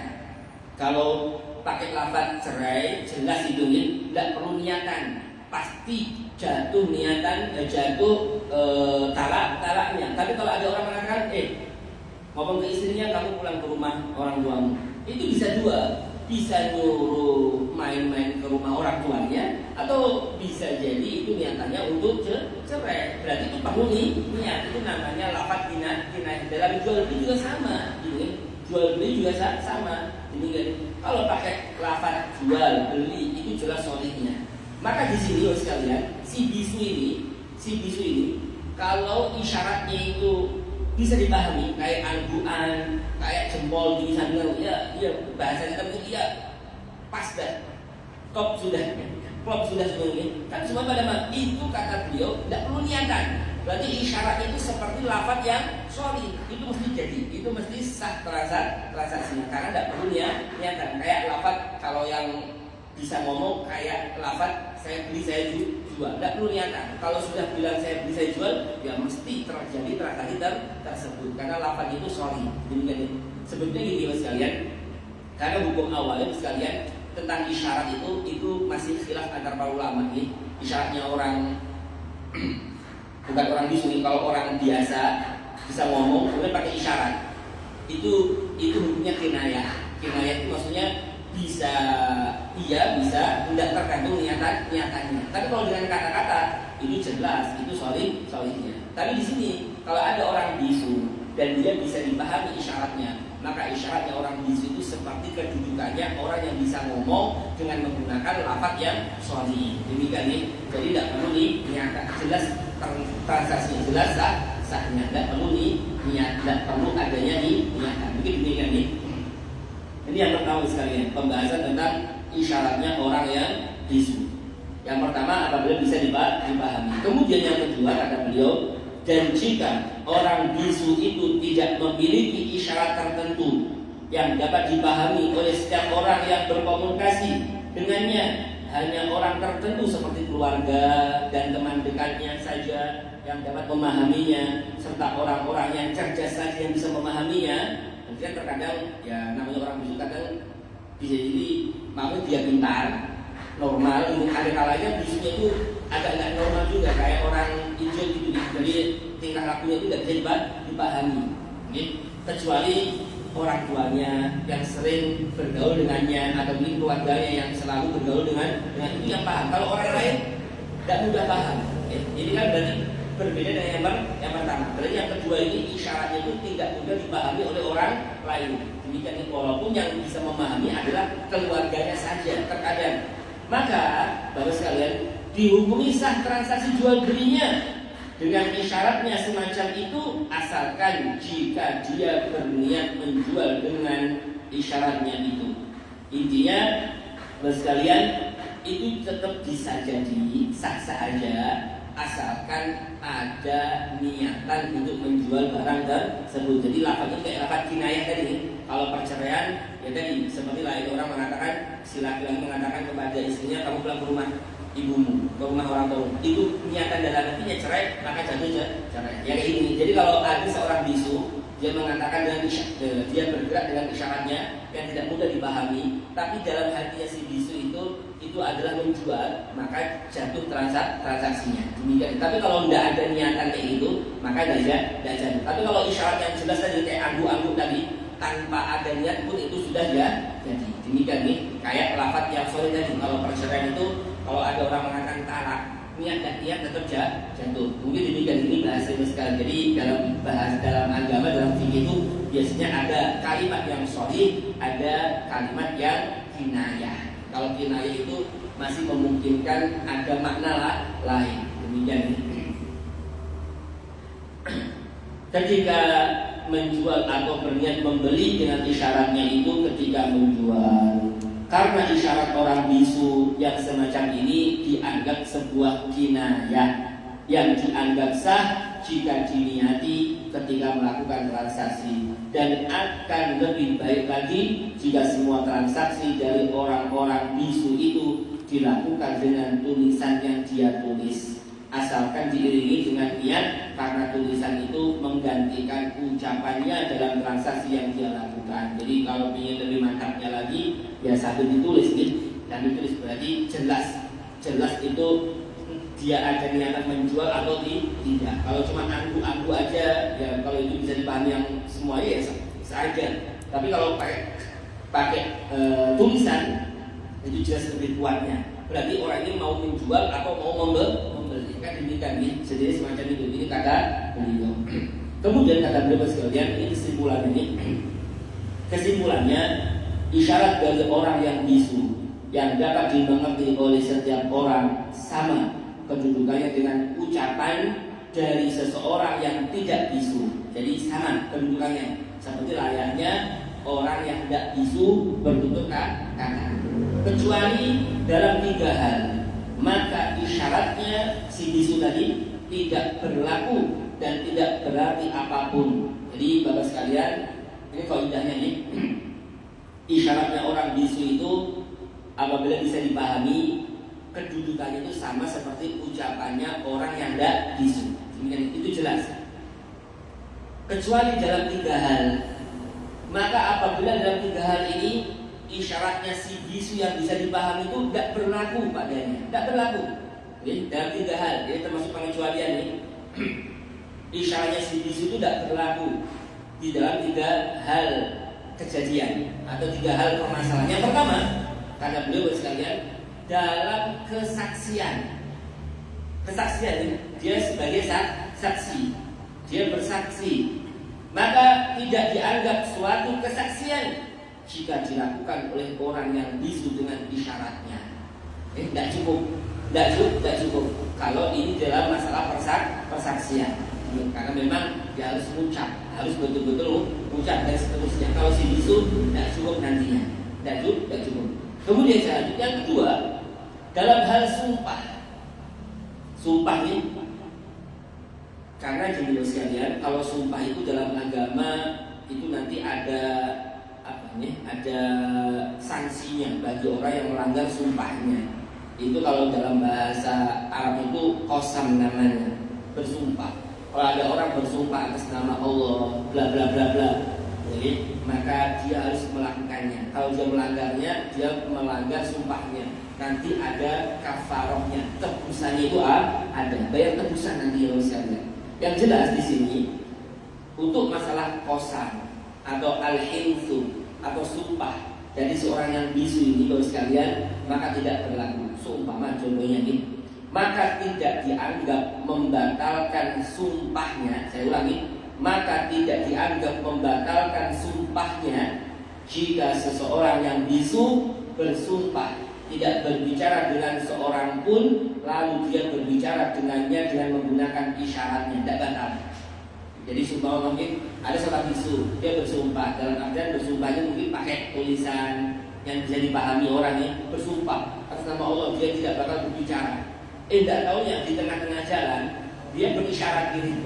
A: Kalau pakai lafaz cerai jelas itu tidak perlu niatan, pasti jatuh niatan, talaknya. Tapi kalau ada orang mengatakan ngomong ke istrinya, kamu pulang ke rumah orang tuamu, itu bisa dua, bisa nyuruh main-main ke rumah orang tuanya, atau bisa jadi itu niatannya untuk cerai. Berarti itu perlu niat. Itu namanya lafaz kinayah. Dalam jual beli juga sama, jual beli juga sama. Ini kalau pakai lafaz jual beli itu jelas solihnya. Maka di sini sekalian, si bisu ini kalau isyaratnya itu bisa dipahami, kayak angguan, kayak jempol di sana, ya bahasa kita mungkin pas dah, klop sudah sebenarnya. Kan semua pada itu kata beliau tidak perlu niatan. Berarti isyarat itu seperti lafaz yang sorry, itu mesti jadi, itu mesti sah transaksinya karena tidak perlu niatan. Kayak lafaz kalau yang bisa ngomong kayak lafaz saya beli saya jual, tidak perlu niatan. Kalau sudah bilang saya beli saya jual, ya mesti terjadi transaksi tersebut karena lafaz itu sorry. Demikian sebetulnya gini mas sekalian, karena hukum awalnya sekalian tentang isyarat itu masih khilaf antar para ulama nih. Isyaratnya orang bukan orang bisu, kalau orang biasa bisa ngomong kemudian pakai isyarat, itu hukumnya kinayah. Kinayah itu maksudnya bisa iya, bisa tidak tergantung niatannya. Tapi kalau dengan kata-kata itu jelas, itu solihnya. Tapi di sini kalau ada orang bisu dan dia bisa dipahami isyaratnya, maka isyaratnya orang bisu itu seperti kedudukannya orang yang bisa ngomong dengan menggunakan lafaz yang solih. Demikian nih, jadi tidak perlu niatan, jelas transaksi jelas sahnya, tidak perlu niat, tidak perlu adanya niatan. Mungkin demikian nih. Ini yang pertama sekalian, pembahasan tentang isyaratnya orang yang bisu. Yang pertama apabila bisa dipahami. Kemudian yang kedua kata beliau, dan jika orang bisu itu tidak memiliki isyarat tertentu yang dapat dipahami oleh setiap orang yang berkomunikasi dengannya, hanya orang tertentu seperti keluarga dan teman dekatnya saja yang dapat memahaminya, serta orang-orang yang cerdas saja yang bisa memahaminya. Kemudian terkadang ya namanya orang bisu kadang bisa jadi mau dia pintar, normal, untuk ada kalanya bisunya itu agak normal juga kayak orang hijau gitu. Jadi tingkah lakunya itu tidak bisa dipahami. Kecuali orang tuanya yang sering bergaul dengannya atau mungkin keluarganya yang selalu bergaul dengan itu yang paham. Kalau orang lain tidak mudah paham. Ini kan berarti berbeda dengan yang pertama. Berarti yang kedua ini isyaratnya itu tidak mudah dipahami oleh orang lain. Demikian walaupun yang bisa memahami adalah keluarganya saja terkadang. Maka Bapak sekalian, dihukumi sah transaksi jual belinya dengan isyaratnya semacam itu asalkan jika dia berniat menjual dengan isyaratnya itu. Intinya Bapak sekalian, itu tetap bisa jadi sah-sah aja asalkan ada niatan untuk menjual barang tersebut. Jadi lafaznya kayak lafaz kinayah tadi. Kalau perceraian ya tadi seperti lain orang mengatakan, si laki-laki mengatakan kepada istrinya, kamu pulang ke rumah ibumu, ke rumah orang tua. Itu niatan dalam hatinya cerai, maka jatuh cerai. Ya kayak ini. Jadi kalau ada seorang bisu, dia mengatakan dengan dia bergerak dengan isyaratnya yang tidak mudah dipahami, tapi dalam hatinya si bisu itu adalah menjual, maka jatuh transaksinya. Demikian. Tapi kalau tidak ada niatan kayak gitu, maka tidak jatuh. Tapi kalau isyarat yang jelas tadi kayak anggu-anggu tadi, tanpa ada niat pun itu sudah jadi. Demikian nih, kayak lafaz yang sore tadi. Kalau perceraian itu, kalau ada orang mengatakan talak, niat dan niat tetap jatuh. Mungkin demikian ini bahasa sekali. Jadi dalam agama, dalam fikih itu biasanya ada kalimat yang sahih, ada kalimat yang kinayah. Kalau kinayah itu masih memungkinkan ada makna lain. Demikian. Ketika menjual atau berniat membeli dengan isyaratnya itu ketika menjual, karena isyarat orang bisu yang semacam ini dianggap sebuah kinayah yang dianggap sah jika diniati ketika melakukan transaksi, dan akan lebih baik lagi jika semua transaksi dari orang-orang bisu itu dilakukan dengan tulisan yang dia tulis, asalkan diiringi dengan niat, karena tulisan itu menggantikan ucapannya dalam transaksi yang dia lakukan. Jadi kalau ingin lebih mantapnya lagi, ya satu ditulis nih, dan ditulis berarti jelas itu dia ada niatan menjual atau tidak. Kalau cuma anggu-anggu aja, ya kalau itu bisa dipahami yang semuanya ya saja. Tapi kalau pakai tulisan, itu jelas lebih kuatnya. Berarti orang ini mau menjual atau mau membeli. Kan demikian nih, jadi semacam itu. Ini kata beliau. Kemudian kata beliau sekalian, ini kesimpulan ini. Kesimpulannya, isyarat dari orang yang bisu yang dapat dimengerti oleh setiap orang sama kedudukannya dengan ucapan dari seseorang yang tidak bisu. Jadi sama kedudukannya, seperti layaknya orang yang tidak bisu bertutur kata. Kecuali dalam 3 hal, maka isyaratnya si bisu tadi tidak berlaku dan tidak berarti apapun. Jadi Bapak sekalian, ini kaidahnya nih. Isyaratnya orang bisu itu apabila bisa dipahami, kedudukannya itu sama seperti ucapannya orang yang tidak bisu. Itu jelas. Kecuali dalam 3 hal, maka apabila dalam 3 hal ini isyaratnya si bisu yang bisa dipahami itu tidak berlaku padanya, tidak berlaku. Jadi dalam 3 hal, jadi termasuk pengecualian ini. Isyaratnya si bisu itu tidak berlaku di dalam 3 hal kejadian atau 3 hal permasalahan. Yang pertama, karena beliau sekalian, dalam kesaksian dia sebagai saksi, dia bersaksi, maka tidak dianggap suatu kesaksian jika dilakukan oleh orang yang bisu dengan isyaratnya. Tidak cukup kalau ini dalam masalah persaksian. karena memang dia harus mengucap, harus betul-betul mengucap dan seterusnya. Kalau si bisu tidak cukup nantinya, tidak cukup. Kemudian selanjutnya yang kedua, dalam hal sumpah ini, karena jemaah sekalian, kalau sumpah itu dalam agama itu nanti ada ada sanksinya bagi orang yang melanggar sumpahnya. Itu kalau dalam bahasa Arab itu qasam namanya, bersumpah. Kalau ada orang bersumpah atas nama Allah, bla bla bla bla, jadi maka dia harus melakukannya. Kalau dia melanggarnya, dia melanggar sumpahnya. Nanti ada kafarohnya, tebusannya itu ada, bayar tebusan nanti ya sekalian. Yang jelas di sini untuk masalah qasam atau al-hinsu atau sumpah dari seorang yang bisu ini Bapak sekalian, maka tidak berlaku. Seumpama contohnya ini, maka tidak dianggap membatalkan sumpahnya. Saya ulangi, maka tidak dianggap membatalkan sumpahnya jika seseorang yang bisu bersumpah tidak berbicara dengan seorang pun, lalu dia berbicara dengannya dengan menggunakan isyaratnya, tidak batal. Jadi sumpah mungkin ada seorang bisu, dia bersumpah, dalam artian bersumpahnya mungkin pakai tulisan yang bisa dipahami orang ini, bersumpah atas nama Allah dia tidak bakal berbicara. Tidak tahunya di tengah-tengah jalan dia berisyarat gini,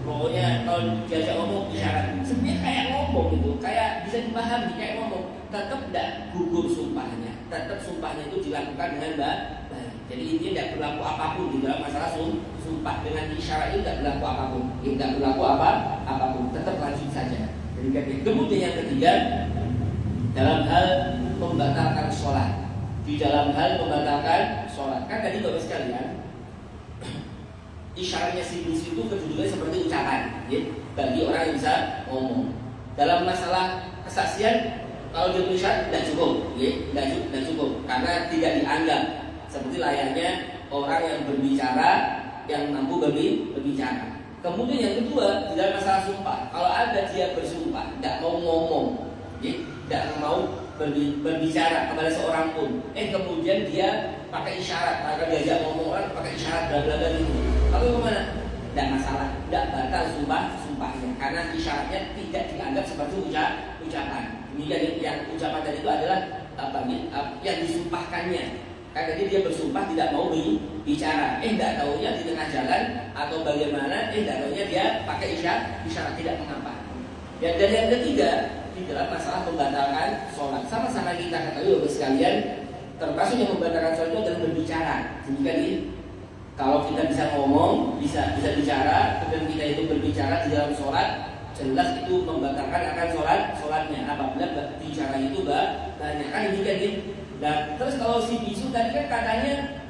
A: pokoknya kalau diajak ngomong isyarat, sebenarnya kayak ngomong gitu, kayak bisa dipahami kayak ngomong, tetap tidak gugur sumpahnya, tetap sumpahnya itu dilakukan dengan baik. Jadi intinya tidak berlaku apapun di dalam masalah sumpah dengan isyarat itu tidak berlaku apapun, tidak berlaku apapun, tetap lanjut saja. Jadi kemudian yang ketiga, dalam hal membatalkan sholat. Di dalam hal membatalkan sholat, kan tadi Bapak sekalian, isyaratnya si bisu itu kedudukannya seperti ucapan, ya, bagi orang yang bisa ngomong. Dalam masalah kesaksian, kalau dia berisyarat tidak cukup, ya, tidak cukup, karena tidak dianggap seperti layaknya orang yang berbicara, yang mampu berbicara. Kemudian yang kedua, di dalam masalah sumpah, kalau ada dia bersumpah tidak mau ngomong, ya, tidak mau berbicara kepada seorang pun, kemudian dia pakai isyarat, maka diajak ngomong orang pakai isyarat bla bla bla itu, lalu kemana? Tidak masalah, tidak batal sumpahnya, karena isyaratnya tidak dianggap seperti ucapan. Demikian yang ucapan tadi itu adalah yang disumpahkannya. Kan tadi dia bersumpah tidak mau bicara, tidak tahunya di tengah jalan atau bagaimana, tidak tahunya dia pakai isyarat tidak mengapa. Dan yang ketiga, di dalam masalah membatalkan sholat, sama-sama kita ketahui Bapak sekalian, termasuk yang membatalkan sholat itu adalah berbicara. Demikian ini, kalau kita bisa ngomong, bisa bicara, dan kita itu berbicara di dalam sholat, jelas itu membatalkan akan sholatnya. Apabila bicara itu banyak, kan demikian ini. Dan terus kalau si bisu tadi kan katanya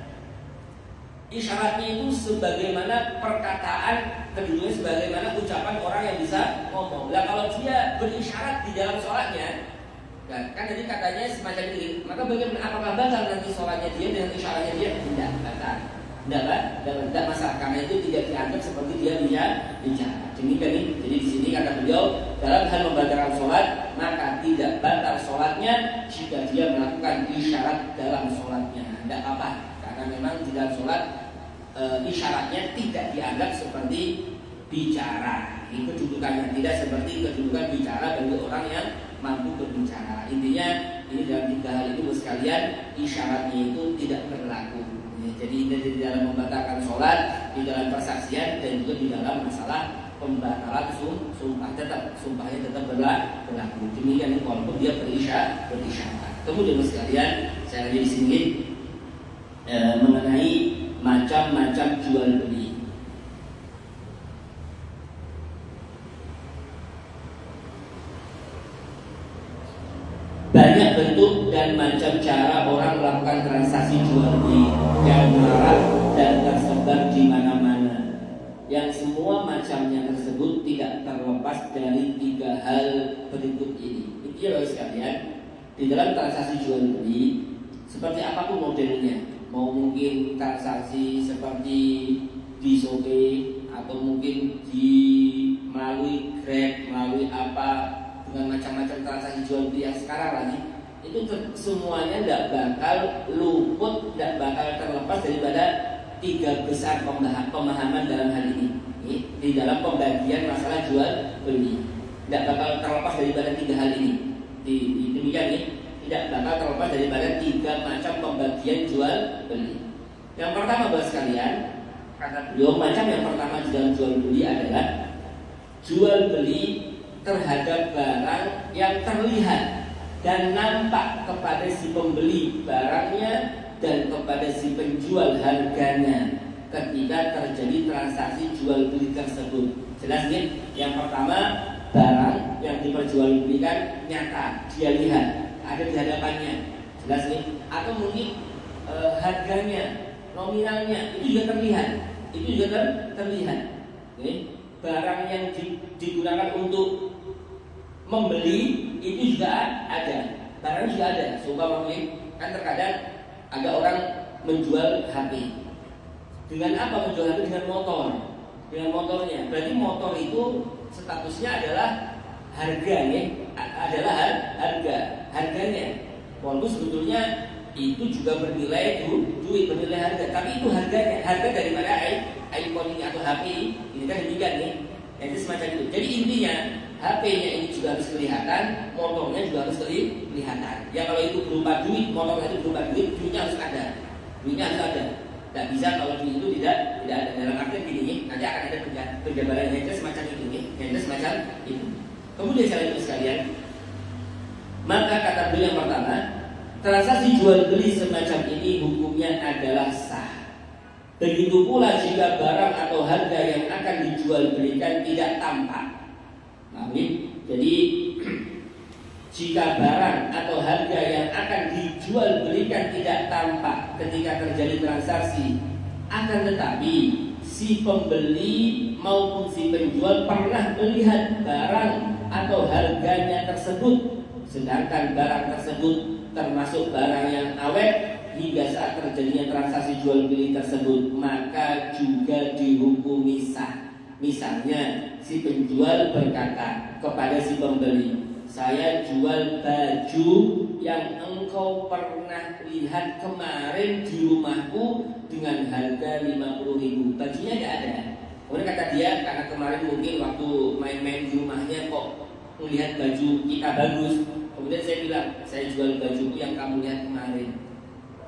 A: isyaratnya itu sebagaimana perkataan, kedudukannya sebagaimana ucapan orang yang bisa ngomong. Nah kalau dia berisyarat di dalam sholatnya, kan tadi katanya semacam ini, maka bagaimana, apakah batal nanti sholatnya dia dengan isyaratnya dia? Tidak batal, tidak masalah, karena itu tidak dianggap seperti dia bicara. Demikian ini. Jadi di sini kata beliau, dalam hal membatalkan sholat, maka tidak batal sholatnya jika dia melakukan isyarat dalam sholatnya. Tidak apa, karena memang di dalam sholat isyaratnya tidak dianggap seperti bicara. Ini kedudukannya tidak seperti kedudukan bicara bagi orang yang mampu berbicara. Intinya ini dalam tiga hal itu sekalian, isyaratnya itu tidak berlaku. Jadi di dalam membatalkan sholat, di dalam persaksian, dan juga di dalam masalah pembatalan sumpah, sumpahnya tetap berlaku. Demikian walaupun dia berisyarat. Kemudian sekalian, saya lagi di sini mengenai macam-macam jual beli. Banyak bentuk dan macam cara orang melakukan transaksi jual beli yang marak dan tersebar di mana-mana. Yang semua macamnya tersebut tidak terlepas dari tiga hal berikut ini. Ini sekalian, di dalam transaksi jual beli, seperti apapun modelnya, mau mungkin transaksi seperti di Shopee atau mungkin melalui Grab, melalui apa, dengan macam-macam transaksi jual beli yang sekarang lagi, itu semuanya tidak bakal luput, tidak bakal terlepas daripada tiga besar pemahaman dalam hal ini. di dalam pembagian masalah jual beli. Tidak bakal terlepas daripada tiga hal ini. Demikian nih, tidak bakal terlepas daripada tiga macam pembagian jual beli. Yang pertama buat sekalian, kata beliau, macam yang pertama di dalam jual beli adalah jual beli terhadap barang yang terlihat dan nampak kepada si pembeli barangnya dan kepada si penjual harganya ketika terjadi transaksi jual beli tersebut. Jelas nih? Yang pertama, barang yang diperjualbelikan nyata, dia lihat, ada di hadapannya. Jelas nih? Atau mungkin harganya, nominalnya itu juga terlihat. Itu juga terlihat. Nih, barang yang digunakan untuk membeli itu juga ada. Barang juga ada. Seumpama kan terkadang ada orang menjual HP. Dengan apa menjual HP? Dengan motor. Dengan motornya. Berarti motor itu statusnya adalah harga, ya? Adalah harganya. Walaupun sebetulnya itu juga bernilai duit, bernilai harga. Tapi itu harganya. Harga daripada iPhone ini atau HP ini kan demikian nih. Jadi semacam itu. Jadi intinya HP-nya ini juga harus kelihatan, motornya juga harus kelihatan. Ya kalau itu berupa duit, motornya itu berupa duit, duitnya harus ada. Duitnya harus ada. Tidak bisa kalau duit itu tidak ada. Dalam artian gini, nanti akan ada penjabaran yang semacam itu, yang semacam itu. Kemudian saudara sekalian, maka kata beliau yang pertama, transaksi jual beli semacam ini hukumnya adalah sah. Begitu pula jika barang atau harga yang akan dijual belikan tidak tampak. Jadi jika barang atau harga yang akan dijual belikan tidak tampak ketika terjadi transaksi, akan tetapi si pembeli maupun si penjual pernah melihat barang atau harganya tersebut, sedangkan barang tersebut termasuk barang yang awet hingga saat terjadinya transaksi jual beli tersebut, maka juga dihukumi sah. Misalnya si penjual berkata kepada si pembeli, saya jual baju yang engkau pernah lihat kemarin di rumahku dengan harga 50.000. Bajunya tidak ada. Kemudian kata dia, karena kemarin mungkin waktu main-main di rumahnya kok melihat baju kita bagus. Kemudian saya bilang, saya jual bajuku yang kamu lihat kemarin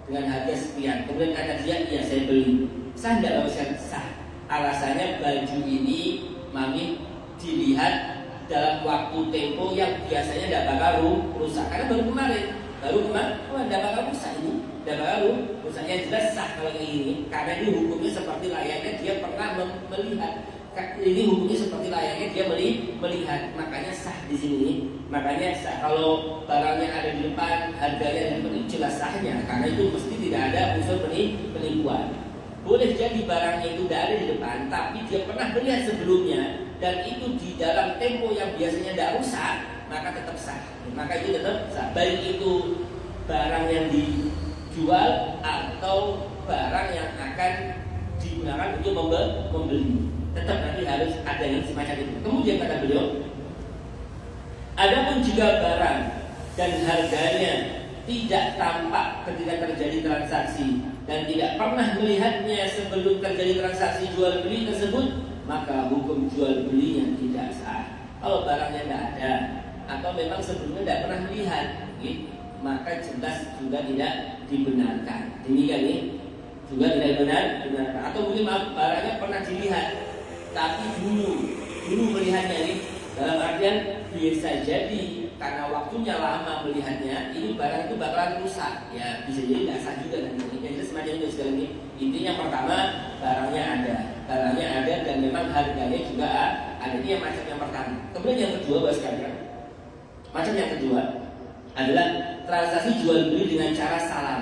A: dengan harga sekian. Kemudian kata dia, iya saya beli. Sah tidak? Sah. Alasannya baju ini mami dilihat dalam waktu tempo yang biasanya tidak bakal rusak, karena baru kemarin, tidak bakal rusak ini, tidak bakal rusaknya. Jelas sah kalau ini, karena ini hukumnya seperti layaknya dia pernah melihat. Ini hukumnya seperti layaknya dia melihat, makanya sah di sini. Makanya sah kalau barangnya ada di depan, harganya ada di depan, jelas sahnya, karena itu mesti tidak ada unsur penipuan. Boleh jadi barangnya itu tidak ada di depan, tapi dia pernah melihat sebelumnya, dan itu di dalam tempo yang biasanya tidak rusak, maka tetap sah. Maka itu tetap sah. Baik itu barang yang dijual atau barang yang akan digunakan untuk membeli, tetap nanti harus ada yang semacam itu. Kemudian kata beliau, adapun jika barang dan harganya tidak tampak ketika terjadi transaksi dan tidak pernah melihatnya sebelum terjadi transaksi jual beli tersebut, maka hukum jual belinya tidak sah. Kalau barangnya tidak ada atau memang sebelumnya tidak pernah melihat, maka jelas juga tidak dibenarkan. Demikian nih, juga tidak benarkan. Atau mungkin barangnya pernah dilihat, tapi dulu melihatnya nih, dalam artian bisa jadi karena waktunya lama melihatnya, ini barang itu bakalan rusak, ya bisa jadi tidak sah juga nanti. Jadi semacam itu sekali ini. Intinya pertama, barangnya ada dan memang harganya juga ada. Ini yang macam yang pertama. Kemudian yang kedua, bos sekalian, macam yang kedua adalah transaksi jual beli dengan cara salam,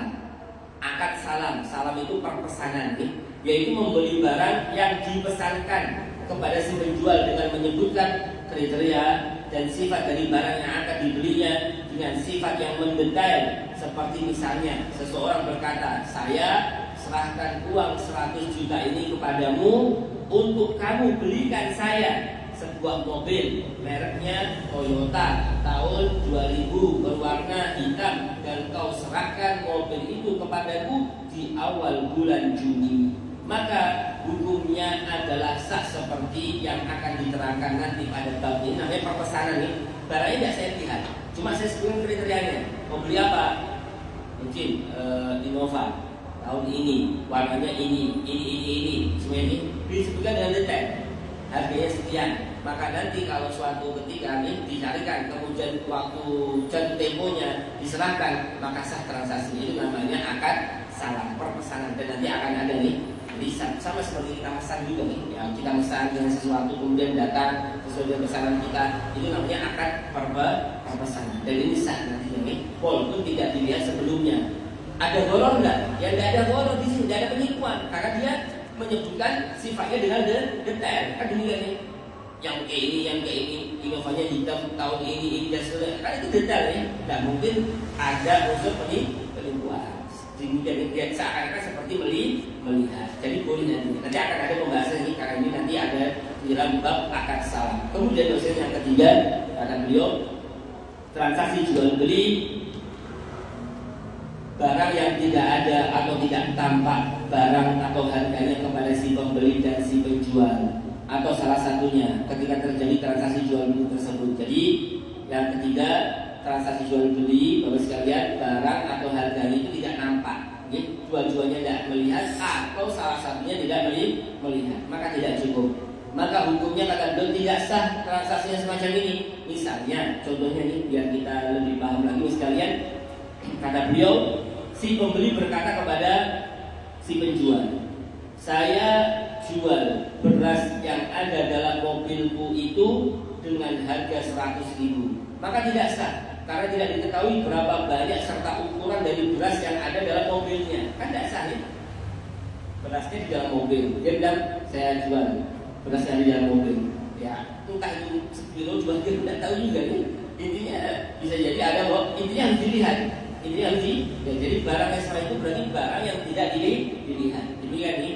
A: akad salam. Salam itu perpesanan, yaitu membeli barang yang dipesankan kepada si penjual dengan menyebutkan kriteria dan sifat dari barang yang akan dibelinya dengan sifat yang mendetail. Seperti misalnya seseorang berkata, saya serahkan uang 100 juta ini kepadamu untuk kamu belikan saya sebuah mobil mereknya Toyota tahun 2000 berwarna hitam, dan kau serahkan mobil itu kepadaku di awal bulan Juni. maka hukumnya adalah sah seperti yang akan diterangkan nanti pada bab ini. Namanya perpesanan nih. Barangnya tidak saya lihat, cuma saya sebutkan kriterianya. Mau beli apa? Mungkin Innova tahun ini, warnanya ini, semua ini disebutkan dengan detail. Harganya sekian. Maka nanti kalau suatu ketika nih dicarikan, kemudian waktu jatuh temponya diserahkan, maka sah transaksi. Itu namanya akad salam perpesanan. Dan nanti akan ada nih lisan, sama seperti kita pesan juga nih. Ya, kita pesan dengan sesuatu kemudian datang sesuai dengan pesanan kita, itu namanya akad perpesanan. Dan ini sah nanti nih, walaupun tidak dilihat sebelumnya. Ada golor enggak? Ya tidak ada golor di sini, tidak ada penipuan, karena dia menyebutkan sifatnya dengan detail. Kan demikian nih. Yang kayak ini, Innovanya hitam tahun ini dan sebagainya. Kan itu detail ya. Tidak mungkin ada unsur penipuan. Demikian dia seakan-akan seperti melihat. Jadi boleh nanti akan ada pembahasan ini, karena ini nanti ada di dalam bab akad salam. Kemudian dosen yang ketiga kata beliau, transaksi jual beli barang yang tidak ada atau tidak tampak barang atau harganya kepada si pembeli dan si penjual, atau salah satunya ketika terjadi transaksi jual beli tersebut. Jadi yang ketiga, transaksi jual beli Bapak sekalian, barang atau harganya itu tidak nampak, jual-jualnya tidak melihat, atau salah satunya tidak melihat, maka tidak cukup. Maka hukumnya kata beliau tidak sah transaksinya semacam ini. Misalnya, contohnya ini biar kita lebih paham lagi sekalian. Kata beliau, si pembeli berkata kepada si penjual, saya jual beras yang ada dalam mobilku itu dengan harga 100.000. Maka tidak sah, karena tidak diketahui berapa banyak serta ukuran dari beras yang ada dalam mobilnya. Kan tidak sah ya? Berasnya di dalam mobil. Dia bilang, saya jual beras yang di dalam mobil. Ya, entah itu sekilo, 2 kilo, tidak tahu juga nih. Intinya bisa jadi ada kok. Intinya harus dilihat. Ini yang jadi barang yang sama itu berarti barang yang tidak dilihat. Demikian nih.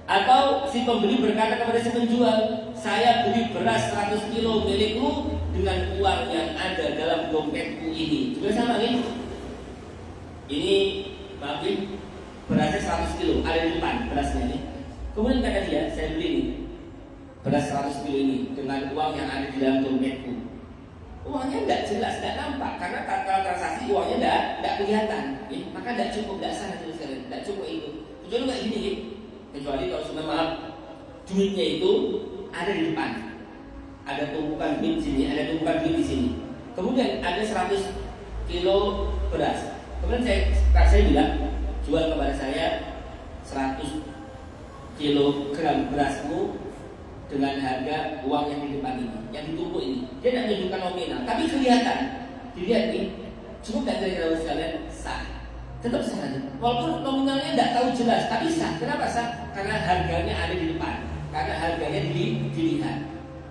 A: Atau si pembeli berkata kepada si penjual, saya beli beras 100 kilo milikmu dengan uang yang ada dalam dompetku ini. Juga sama nih. Ini maafin, berasnya 100 kilo ada di depan berasnya nih. Kemudian kata dia, saya beli nih beras 100 kilo ini dengan uang yang ada di dalam dompetku. Uangnya tidak jelas, tidak nampak, karena kalau transaksi uangnya tidak kelihatan, maka tidak cukup, tidak sah itu sekali, tidak cukup itu. Kecuali nggak gini, kecuali kalau sudah maaf, duitnya itu ada di depan, ada tumpukan duit di sini, ada tumpukan duit di sini. Kemudian ada 100 kilo beras. Kemudian saya bilang, jual kepada saya 100 kilogram berasmu dengan harga uang yang di depan ini, yang ditumpuk ini. Dia tidak menunjukkan nominal, tapi kelihatan. Dilihat nih, cukup tidak kira-kira sekalian sah. Tetap sah. Walaupun nominalnya tidak tahu jelas, tapi sah. Kenapa sah? Karena harganya ada di depan, karena harganya dilihat.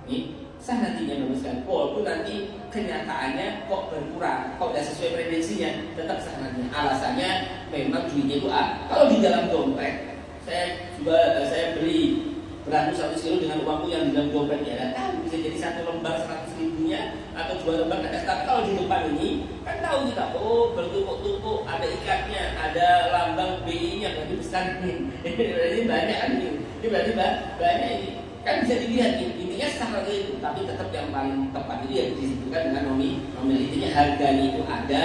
A: Ini sah nantinya Bapak sekalian. Walaupun nanti kenyataannya kok berkurang, kok tidak sesuai prediksinya, tetap sah nantinya. Alasannya memang duitnya itu kalau di dalam dompet, saya beli beras 100 kilo dengan uangku yang di dalam dompetnya, ada tahu bisa jadi 1 lembar 100.000-nya atau 2 lembar ada. Tapi kalau di depan ini kan tahu kita, oh bertumpuk-tumpuk, ada ikatnya, ada lambang BI-nya, berarti besar ini. Berarti banyak kan ini. Ini berarti banyak ini. Kan bisa dilihat ini. Intinya sah itu, tapi tetap yang paling tepat itu yang disebutkan dengan nominal. Intinya harganya itu ada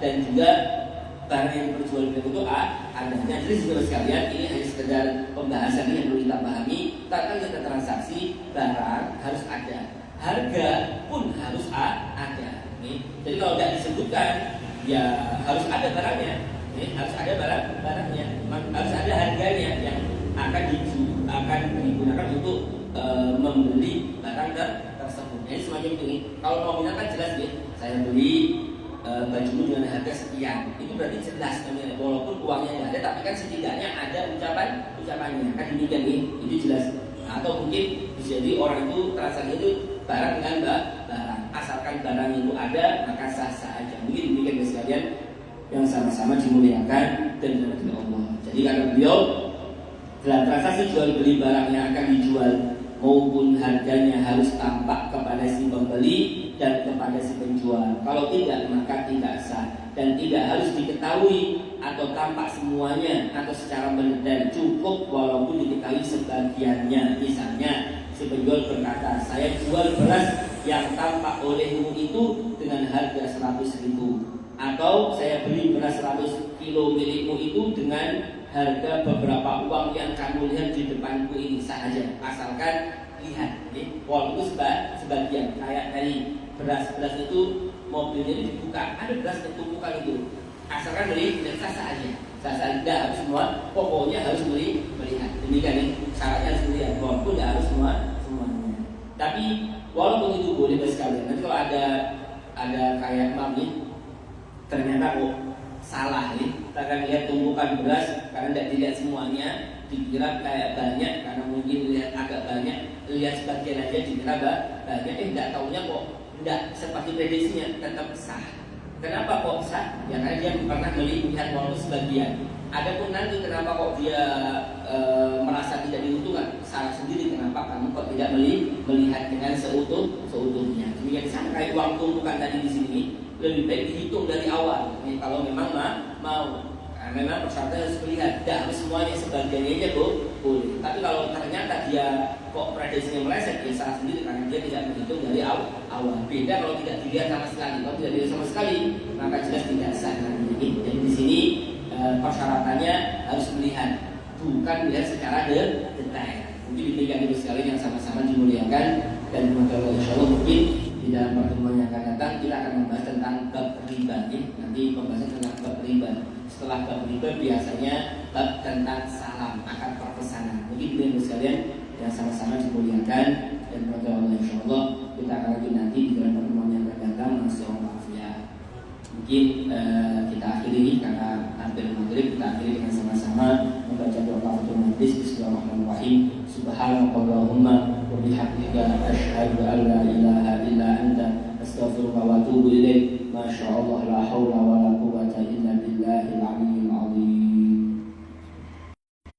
A: dan juga barang yang diperjualbelikan itu ada. Jadi saudara sekalian, ini hanya sekedar pembahasan yang perlu kita pahami. Tentang kita transaksi barang harus ada, harga pun harus ada. Jadi kalau tidak disebutkan, ya harus ada barangnya. Harus ada barangnya, harus ada harganya yang akan digunakan untuk membeli barang tersebut. Jadi semacam itu. Kalau nominal kan jelas ya, saya beli bajumu dengan harga sekian, itu berarti jelas namanya, walaupun uangnya nggak ada, tapi kan setidaknya ada ucapannya, kan demikian nih, itu jelas. Atau mungkin bisa jadi orang itu transaksi itu barang dengan barang, asalkan barang itu ada, maka sah-sah aja. Mungkin demikian guys sekalian yang sama-sama dimuliakan dan dirahmati Allah. Jadi kata beliau, dalam transaksi jual beli barang yang akan dijual maupun harganya harus tampak kepada si pembeli dan kepada si penjual. Kalau tidak, maka tidak sah. dan tidak harus diketahui atau tampak semuanya atau secara mendetail, cukup walaupun diketahui sebagiannya. Misalnya si penjual berkata, saya jual beras yang tampak olehmu itu dengan harga 100.000, atau saya beli beras 100 kilo milikmu itu dengan harga beberapa uang yang kamu lihat di depanku ini saja, asalkan lihat, walaupun sebagian. Kayak tadi beras itu mobilnya dibuka, ada beras yang tumpukan itu, asalkan beli dan sah aja, tidak harus semua, pokoknya harus melihat. Demikian nih syaratnya harus melihat, walaupun tidak harus semuanya. Tapi walaupun itu boleh sekalian. Nanti kalau ada kayak mami ternyata kok salah nih, kita akan lihat tumpukan beras karena tidak dilihat semuanya, dikira kayak banyak karena mungkin lihat agak banyak, lihat sebagian aja dikira banyak, tidak tahunya kok tidak seperti prediksinya, tetap sah. Kenapa kok sah? Ya karena dia pernah melihat walaupun sebagian. Adapun nanti kenapa kok dia merasa tidak diuntungkan, salah sendiri. Kenapa kamu kok tidak melihat dengan seutuhnya? Demikian sama kayak uang tumpukan tadi di sini, lebih baik dihitung dari awal. Kalau memang mau, karena memang persyaratan harus melihat, tidak harus semuanya, sebagiannya aja boleh. Tapi kalau ternyata dia kok prediksinya meleset, dia salah sendiri karena dia tidak menghitung dari awal. Beda kalau tidak dilihat sama sekali. Kalau tidak dilihat sama sekali, maka jelas tidak sah. Jadi di sini persyaratannya harus melihat, bukan melihat secara detail. Mungkin demikian ibu sekalian yang sama-sama dimuliakan dan Allah, insyaallah mungkin di dalam pertemuan yang akan datang kita akan membahas tentang bab riba. Nanti pembahasan tentang bab riba. Setelah bab riba biasanya bab tentang salam, akad perpesanan. Mungkin ibu sekalian yang sama-sama dimuliakan dan Allah, insyaallah kita akan lanjut nanti di dalam pertemuan yang akan datang. Maaf ya. Mungkin kita akhiri karena hampir maghrib, kita akhiri dengan sama-sama membaca doa kafaratul majlis. Bismillahirrahmanirrahim. Subhanakallahumma wa bihamdika asyhadu an la ilaha illa anta astaghfiruka wa atubu ilaik. Masyaallah la haula wa